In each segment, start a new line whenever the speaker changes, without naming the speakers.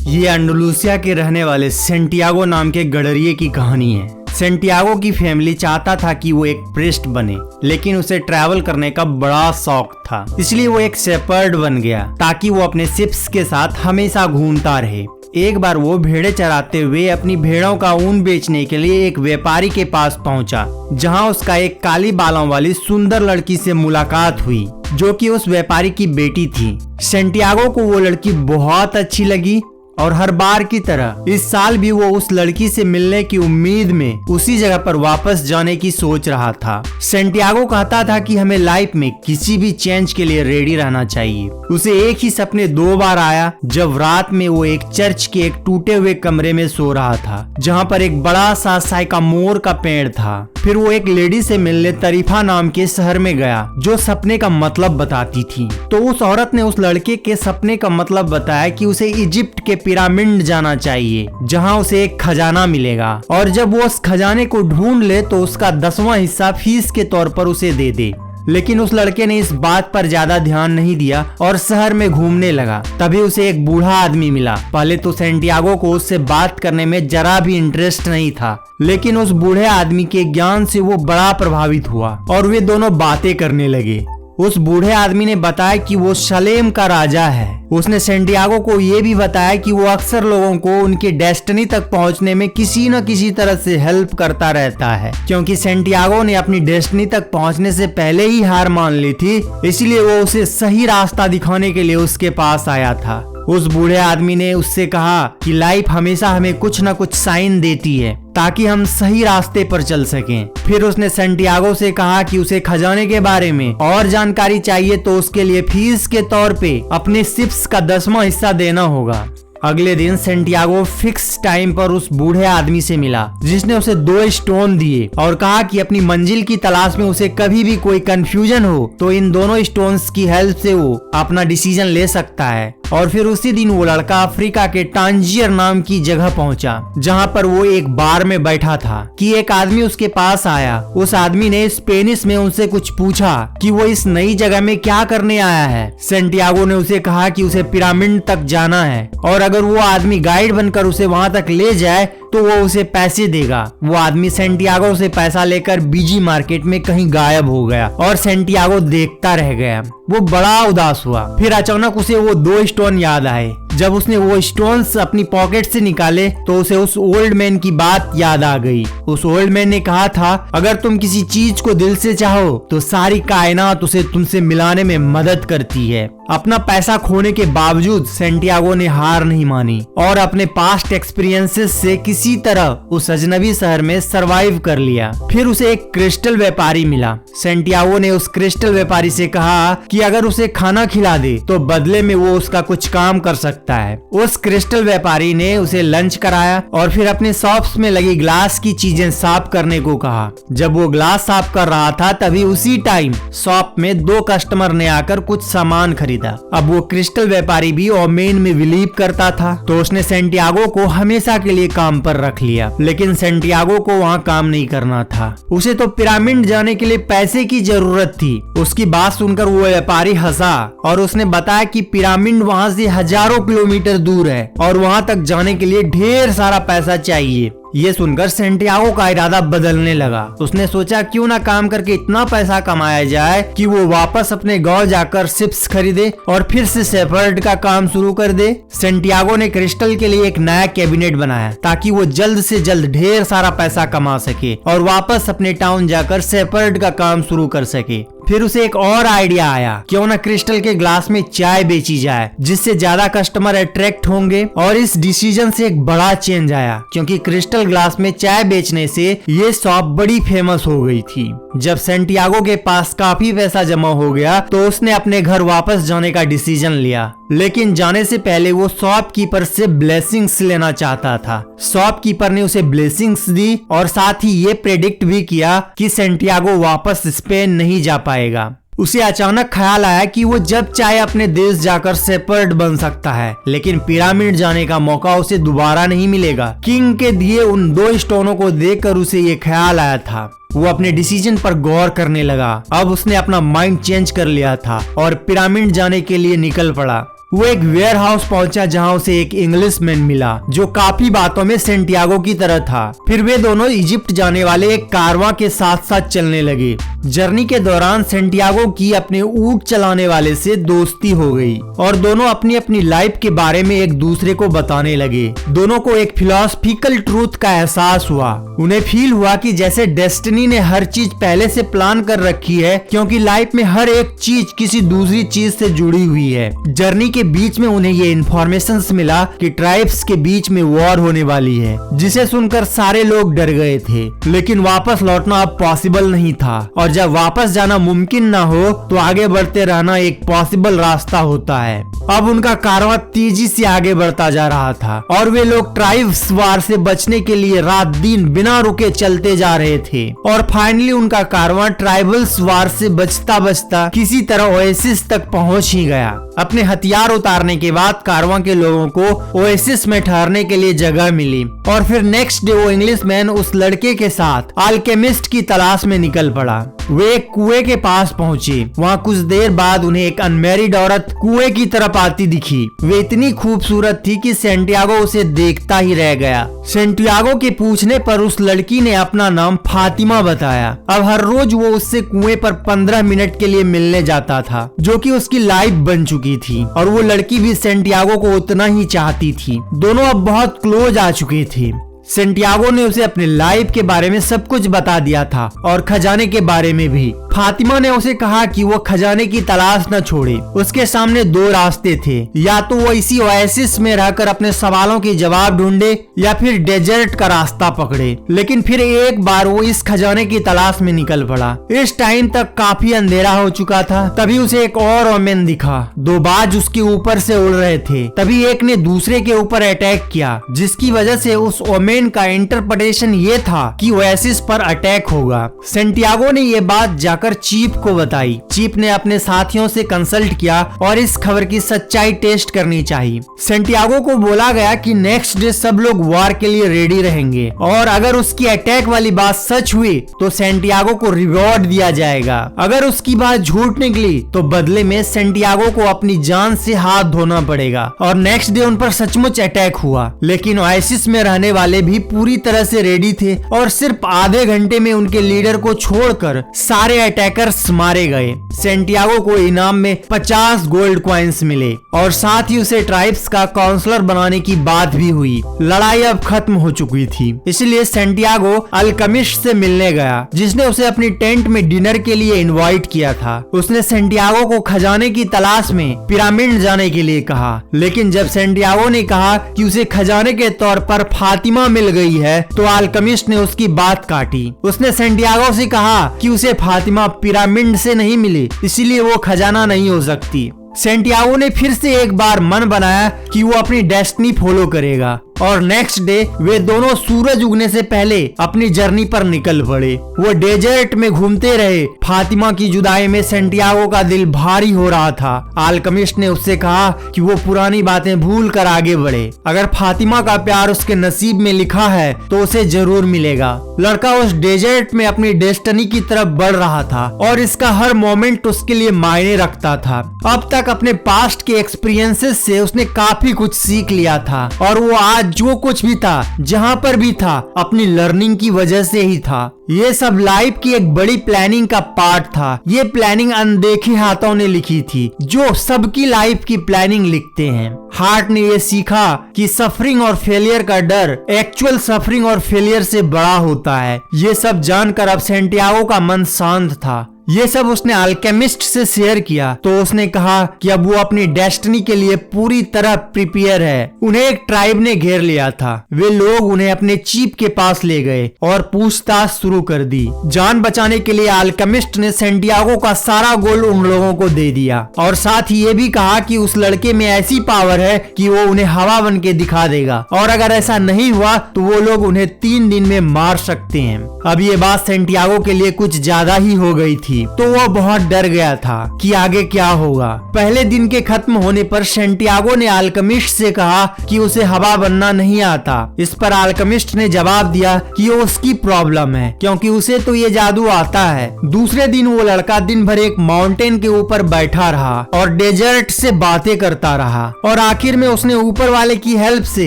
ये अंडलूसिया के रहने वाले सेंटियागो नाम के गडरिये की कहानी है। सेंटियागो की फैमिली चाहता था कि वो एक प्रीस्ट बने, लेकिन उसे ट्रैवल करने का बड़ा शौक था, इसलिए वो एक शेपर्ड बन गया ताकि वो अपने शिप्स के साथ हमेशा घूमता रहे। एक बार वो भेड़े चराते हुए अपनी भेड़ों का ऊन बेचने के लिए एक व्यापारी के पास पहुंचा, जहां उसका एक काली बालों वाली सुंदर लड़की से मुलाकात हुई, जो कि उस व्यापारी की बेटी थी। सेंटियागो को वो लड़की बहुत अच्छी लगी और हर बार की तरह इस साल भी वो उस लड़की से मिलने की उम्मीद में उसी जगह पर वापस जाने की सोच रहा था। सेंटियागो कहता था कि हमें लाइफ में किसी भी चेंज के लिए रेडी रहना चाहिए। उसे एक ही सपने 2 बार आया, जब रात में वो एक चर्च के एक टूटे हुए कमरे में सो रहा था, जहाँ पर एक बड़ा सा साइकामोर का पेड़ था। फिर वो एक लेडी से मिलने तरीफा नाम के शहर में गया, जो सपने का मतलब बताती थी। तो उस औरत ने उस लड़के के सपने का मतलब बताया कि उसे इजिप्ट के पिरामिड जाना चाहिए, जहां उसे एक खजाना मिलेगा, और जब वो उस खजाने को ढूंढ ले तो उसका 10वां हिस्सा फीस के तौर पर उसे दे दे। लेकिन उस लड़के ने इस बात पर ज्यादा ध्यान नहीं दिया और शहर में घूमने लगा। तभी उसे एक बूढ़ा आदमी मिला। पहले तो सेंटियागो को उससे बात करने में जरा भी इंटरेस्ट नहीं था, लेकिन उस बूढ़े आदमी के ज्ञान से वो बड़ा प्रभावित हुआ और वे दोनों बातें करने लगे। उस बूढ़े आदमी ने बताया कि वो शलेम का राजा है। उसने सेंटियागो को ये भी बताया कि वो अक्सर लोगों को उनके डेस्टिनी तक पहुंचने में किसी न किसी तरह से हेल्प करता रहता है, क्योंकि सेंटियागो ने अपनी डेस्टिनी तक पहुंचने से पहले ही हार मान ली थी, इसलिए वो उसे सही रास्ता दिखाने के लिए उसके पास आया था। उस बूढ़े आदमी ने उससे कहा कि लाइफ हमेशा हमें कुछ न कुछ साइन देती है ताकि हम सही रास्ते पर चल सकें। फिर उसने सेंटियागो से कहा कि उसे खजाने के बारे में और जानकारी चाहिए तो उसके लिए फीस के तौर पे अपने शिप्स का 10वां हिस्सा देना होगा। अगले दिन सेंटियागो फिक्स टाइम पर उस बूढ़े आदमी से मिला, जिसने उसे 2 स्टोन दिए और कहा कि अपनी मंजिल की तलाश में उसे कभी भी कोई कंफ्यूजन हो तो इन दोनों स्टोन्स की हेल्प से वो अपना डिसीजन ले सकता है। और फिर उसी दिन वो लड़का अफ्रीका के टांजियर नाम की जगह पहुंचा, जहां पर वो एक बार में बैठा था कि एक आदमी उसके पास आया। उस आदमी ने स्पेनिश में उनसे कुछ पूछा कि वो इस नई जगह में क्या करने आया है। सेंटियागो ने उसे कहा कि उसे पिरामिड तक जाना है और अगर वो आदमी गाइड बनकर उसे वहां तक ले जाए तो वो उसे पैसे देगा। वो आदमी सेंटियागो से पैसा लेकर बीजी मार्केट में कहीं गायब हो गया और सेंटियागो देखता रह गया। वो बड़ा उदास हुआ। फिर अचानक उसे वो 2 स्टोन याद आए। जब उसने वो स्टोन्स अपनी पॉकेट से निकाले तो उसे उस ओल्ड मैन की बात याद आ गई। उस ओल्ड मैन ने कहा था, अगर तुम किसी चीज को दिल से चाहो तो सारी कायनात उसे तुमसे मिलाने में मदद करती है। अपना पैसा खोने के बावजूद सेंटियागो ने हार नहीं मानी और अपने पास्ट एक्सपीरियंसेस से किसी तरह उस अजनबी शहर में सरवाइव कर लिया। फिर उसे एक क्रिस्टल व्यापारी मिला। सेंटियागो ने उस क्रिस्टल व्यापारी से कहा कि अगर उसे खाना खिला दे तो बदले में वो उसका कुछ काम कर सकता है। उस क्रिस्टल व्यापारी ने उसे लंच कराया और फिर अपने शॉप्स में लगी ग्लास की चीजें साफ करने को कहा। जब वो ग्लास साफ कर रहा था तभी उसी टाइम शॉप में 2 कस्टमर ने आकर कुछ सामान खरीदा। अब वो क्रिस्टल व्यापारी भी ओमेन में बिलीव करता था, तो उसने सेंटियागो को हमेशा के लिए काम पर रख लिया। लेकिन सेंटियागो को वहाँ काम नहीं करना था, उसे तो पिरामिड जाने के लिए पैसे की जरूरत थी। उसकी बात सुनकर वो व्यापारी हंसा और उसने बताया कि पिरामिड वहाँ से हजारों किलोमीटर दूर है और वहाँ तक जाने के लिए ढेर सारा पैसा चाहिए। ये सुनकर सेंटियागो का इरादा बदलने लगा। उसने सोचा क्यों ना काम करके इतना पैसा कमाया जाए कि वो वापस अपने गांव जाकर शिप्स खरीदे और फिर से शेपर्ड का काम शुरू कर दे। सेंटियागो ने क्रिस्टल के लिए एक नया कैबिनेट बनाया ताकि वो जल्द से जल्द ढेर सारा पैसा कमा सके और वापस अपने टाउन जाकर शेपर्ड का काम शुरू कर सके। फिर उसे एक और आइडिया आया, क्यों ना क्रिस्टल के ग्लास में चाय बेची जाए, जिससे ज्यादा कस्टमर अट्रैक्ट होंगे। और इस डिसीजन से एक बड़ा चेंज आया, क्योंकि क्रिस्टल ग्लास में चाय बेचने से ये शॉप बड़ी फेमस हो गई थी। जब सेंटियागो के पास काफी पैसा जमा हो गया तो उसने अपने घर वापस जाने का डिसीजन लिया, लेकिन जाने से पहले वो शॉपकीपर से ब्लेसिंग्स लेना चाहता था। शॉपकीपर ने उसे ब्लेसिंग्स दी और साथ ही ये प्रेडिक्ट भी किया कि सेंटियागो वापस स्पेन नहीं जा पाएगा। उसे अचानक ख्याल आया कि वो जब चाहे अपने देश जाकर शेपर्ड बन सकता है, लेकिन पिरामिड जाने का मौका उसे दोबारा नहीं मिलेगा। किंग के दिए उन 2 स्टोनों को देखकर उसे ये ख्याल आया था। वो अपने डिसीजन पर गौर करने लगा। अब उसने अपना माइंड चेंज कर लिया था और पिरामिड जाने के लिए निकल पड़ा। वो एक वेयर हाउस पहुंचा जहां उसे एक इंग्लिशमैन मिला जो काफी बातों में सेंटियागो की तरह था। फिर वे दोनों इजिप्ट जाने वाले एक कारवां के साथ साथ चलने लगे। जर्नी के दौरान सेंटियागो की अपने ऊंट चलाने वाले से दोस्ती हो गई और दोनों अपनी अपनी लाइफ के बारे में एक दूसरे को बताने लगे। दोनों को एक फिलोसफिकल ट्रूथ का एहसास हुआ। उन्हें फील हुआ कि जैसे डेस्टिनी ने हर चीज पहले से प्लान कर रखी है, क्योंकि लाइफ में हर एक चीज किसी दूसरी चीज से जुड़ी हुई है। जर्नी के बीच में उन्हें ये इन्फॉर्मेशन मिला कि ट्राइब्स के बीच में वॉर होने वाली है, जिसे सुनकर सारे लोग डर गए थे। लेकिन वापस लौटना अब पॉसिबल नहीं था और जब वापस जाना मुमकिन ना हो तो आगे बढ़ते रहना एक पॉसिबल रास्ता होता है। अब उनका कारवां तेजी से आगे बढ़ता जा रहा था और वे लोग ट्राइब्स वार से बचने के लिए रात दिन बिना रुके चलते जा रहे थे और फाइनली उनका कारवां ट्राइबल्स वार से बचता बचता किसी तरह ओएसिस तक पहुंच ही गया। अपने हथियार उतारने के बाद कारवां के लोगों को ओएसिस में ठहरने के लिए जगह मिली और फिर नेक्स्ट डे वो इंग्लिशमैन उस लड़के के साथ अल्केमिस्ट की तलाश में निकल पड़ा। वे एक कुएं के पास पहुंचे। वहां कुछ देर बाद उन्हें एक अनमैरिड औरत कुएं की तरफ आती दिखी। वे इतनी खूबसूरत थी कि सेंटियागो उसे देखता ही रह गया। सेंटियागो के पूछने पर उस लड़की ने अपना नाम फातिमा बताया। अब हर रोज वो उससे कुएं पर 15 मिनट के लिए मिलने जाता था, जो कि उसकी लाइफ बन चुकी थी और वो लड़की भी सेंटियागो को उतना ही चाहती थी। दोनों अब बहुत क्लोज आ चुके थे। सेंटियागो ने उसे अपने लाइफ के बारे में सब कुछ बता दिया था और खजाने के बारे में भी। फातिमा ने उसे कहा कि वो खजाने की तलाश न छोड़े। उसके सामने दो रास्ते थे, या तो वो इसी ओएसिस में रहकर अपने सवालों के जवाब ढूंढे या फिर डेजर्ट का रास्ता पकड़े। लेकिन फिर एक बार वो इस खजाने की तलाश में निकल पड़ा। इस टाइम तक काफी अंधेरा हो चुका था। तभी उसे एक और ओमेन दिखा। दो बाज उसके ऊपर से उड़ रहे थे। तभी एक ने दूसरे के ऊपर अटैक किया, जिसकी वजह से उस ओमेन का इंटरप्रिटेशन ये था कि ओएसिस पर अटैक होगा। सेंटियागो ने ये बात जाकर चीफ को बताई। चीफ ने अपने साथियों से कंसल्ट किया और इस खबर की सच्चाई टेस्ट करनी चाहिए। सेंटियागो को बोला गया कि नेक्स्ट डे सब लोग वार के लिए रेडी रहेंगे और अगर उसकी अटैक वाली बात सच हुई तो सेंटियागो को रिवॉर्ड दिया जाएगा। अगर उसकी बात झूठ निकली तो बदले में सेंटियागो को अपनी जान से हाथ धोना पड़ेगा। और नेक्स्ट डे उन पर सचमुच अटैक हुआ, लेकिन ओएसिस में रहने वाले भी पूरी तरह से रेडी थे और सिर्फ आधे घंटे में उनके लीडर को छोड़कर सारे अटैकर्स मारे गए। सेंटियागो को इनाम में 50 गोल्ड कॉइन्स मिले और साथ ही उसे ट्राइब्स का काउंसलर बनाने की बात भी हुई। लड़ाई अब खत्म हो चुकी थी, इसलिए सेंटियागो अल्केमिस्ट से मिलने गया, जिसने उसे अपनी टेंट में डिनर के लिए इनवाइट किया था। उसने सेंटियागो को खजाने की तलाश में पिरामिड जाने के लिए कहा, लेकिन जब सेंटियागो ने कहा कि उसे खजाने के तौर पर फातिमा मिल गई है तो अल्केमिस्ट ने उसकी बात काटी। उसने सेंटियागो से कहा कि उसे फातिमा पिरामिड से नहीं मिली, इसीलिए वो खजाना नहीं हो सकती। सेंटियागो ने फिर से एक बार मन बनाया कि वो अपनी डेस्टिनी फॉलो करेगा और नेक्स्ट डे वे दोनों सूरज उगने से पहले अपनी जर्नी पर निकल पड़े। वो डेजर्ट में घूमते रहे। फातिमा की जुदाई में सेंटियागो का दिल भारी हो रहा था। अल्केमिस्ट ने उससे कहा कि वो पुरानी बातें भूल कर आगे बढ़े। अगर फातिमा का प्यार उसके नसीब में लिखा है तो उसे जरूर मिलेगा। लड़का उस डेजर्ट में अपनी डेस्टिनी की तरफ बढ़ रहा था और इसका हर मोमेंट उसके लिए मायने रखता था। अब तक अपने पास्ट के एक्सपीरियंसेस से उसने काफी कुछ सीख लिया था और वो आज जो कुछ भी था, जहां पर भी था, अपनी लर्निंग की वजह से ही था। ये सब लाइफ की एक बड़ी प्लानिंग का पार्ट था। ये प्लानिंग अनदेखे हाथों ने लिखी थी, जो सबकी लाइफ की प्लानिंग लिखते हैं। हार्ट ने ये सीखा कि सफरिंग और फेलियर का डर एक्चुअल सफरिंग और फेलियर से बड़ा होता है। ये सब जानकर अब सेंटियागो का मन शांत था। ये सब उसने अल्केमिस्ट से शेयर किया तो उसने कहा कि अब वो अपनी डेस्टिनी के लिए पूरी तरह प्रिपेयर है। उन्हें एक ट्राइब ने घेर लिया था। वे लोग उन्हें अपने चीफ के पास ले गए और पूछताछ शुरू कर दी। जान बचाने के लिए अल्केमिस्ट ने सेंटियागो का सारा गोल्ड उन लोगों को दे दिया और साथ ही ये भी कहा कि उस लड़के में ऐसी पावर है कि वो उन्हें हवा बन के दिखा देगा और अगर ऐसा नहीं हुआ तो वो लोग उन्हें 3 दिन में मार सकते हैं। अब ये बात सेंटियागो के लिए कुछ ज्यादा ही हो गई थी। थी तो वो बहुत डर गया था कि आगे क्या होगा। पहले दिन के खत्म होने पर सैंटियागो ने अल्केमिस्ट से कहा कि उसे हवा बनना नहीं आता। इस पर अल्केमिस्ट ने जवाब दिया कि वो उसकी प्रॉब्लम है क्योंकि उसे तो ये जादू आता है। दूसरे दिन वो लड़का दिन भर एक माउंटेन के ऊपर बैठा रहा और डेजर्ट से बातें करता रहा और आखिर में उसने ऊपर वाले की हेल्प से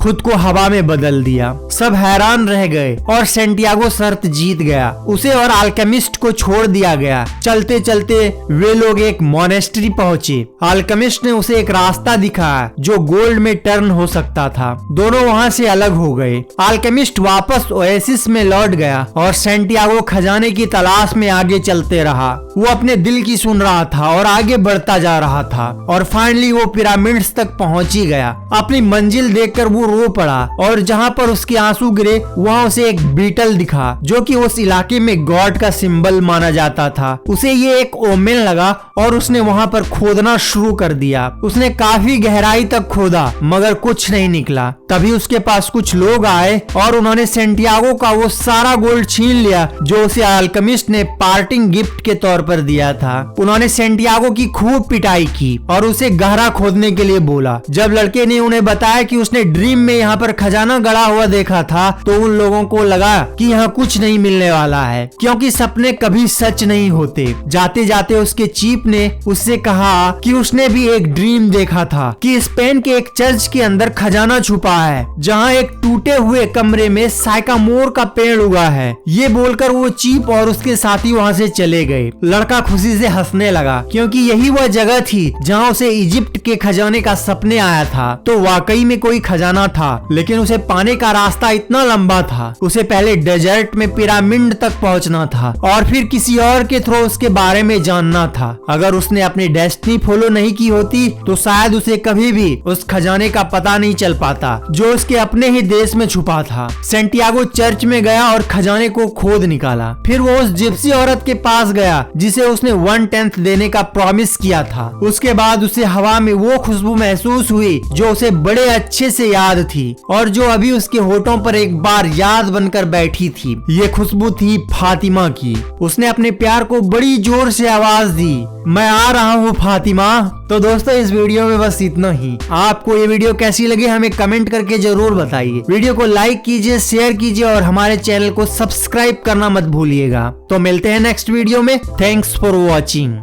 खुद को हवा में बदल दिया। सब हैरान रह गए और सैंटियागो शर्त जीत गया। उसे और अल्केमिस्ट को छोड़ दिया गया। चलते चलते वे लोग एक मोनेस्ट्री पहुंचे। अल्केमिस्ट ने उसे एक रास्ता दिखाया जो गोल्ड में टर्न हो सकता था। दोनों वहां से अलग हो गए। अल्केमिस्ट वापस ओएसिस में लौट गया और सैंटियागो खजाने की तलाश में आगे चलते रहा। वो अपने दिल की सुन रहा था और आगे बढ़ता जा रहा था और फाइनली वो पिरामिड्स तक पहुंच ही गया। अपनी मंजिल देखकर वो रो पड़ा और जहां पर उसके आंसू गिरे वहां उसे एक बीटल दिखा जो कि उस इलाके में गॉड का सिंबल माना जाता था। उसे ये एक ओमेन लगा और उसने वहां पर खोदना शुरू कर दिया। उसने काफी गहराई तक खोदा मगर कुछ नहीं निकला। तभी उसके पास कुछ लोग आए और उन्होंने सैंटियागो का वो सारा गोल्ड छीन लिया जो उसे अल्केमिस्ट ने पार्टिंग गिफ्ट के तौर पर दिया था। उन्होंने सैंटियागो की खूब पिटाई की और उसे गहरा खोदने के लिए बोला। जब लड़के ने उन्हें बताया कि उसने ड्रीम में यहाँ पर खजाना गड़ा हुआ देखा था तो उन लोगों को लगा कि यहाँ कुछ नहीं मिलने वाला है क्योंकि सपने कभी सच नहीं होते। जाते जाते उसके चीफ ने उससे कहा कि उसने भी एक ड्रीम देखा था कि स्पेन के एक चर्च के अंदर खजाना छुपा है जहाँ एक टूटे हुए कमरे में साइकामोर का पेड़ उगा है। ये बोलकर वो चीफ और उसके साथी वहाँ से चले गए। लड़का खुशी से हंसने लगा क्योंकि यही वह जगह थी जहाँ उसे इजिप्ट के खजाने का सपने आया था। तो वाकई में कोई खजाना था लेकिन उसे पाने का रास्ता इतना लंबा था। उसे पहले डेजर्ट में पिरामिड तक पहुंचना था और फिर किसी और के थ्रू उसके बारे में जानना था। अगर उसने अपनी डेस्टिनी फॉलो नहीं की होती तो शायद उसे कभी भी उस खजाने का पता नहीं चल पाता जो उसके अपने ही देश में छुपा था। सैंटियागो चर्च में गया और खजाने को खोद निकाला। फिर वो उस जिप्सी औरत के पास गया जिसे उसने 1/10 देने का प्रॉमिस किया था। उसके बाद उसे हवा में वो खुशबू महसूस हुई जो उसे बड़े अच्छे से याद थी और जो अभी उसके होठों पर एक बार याद बनकर बैठी थी। ये खुशबू थी फातिमा की। उसने अपने प्यार को बड़ी जोर से आवाज दी, मैं आ रहा हूँ फातिमा। तो दोस्तों इस वीडियो में बस इतना ही। आपको ये वीडियो कैसी लगी हमें कमेंट करके जरूर बताइए। वीडियो को लाइक कीजिए, शेयर कीजिए और हमारे चैनल को सब्सक्राइब करना मत भूलिएगा। तो मिलते हैं नेक्स्ट वीडियो में। Thanks for watching.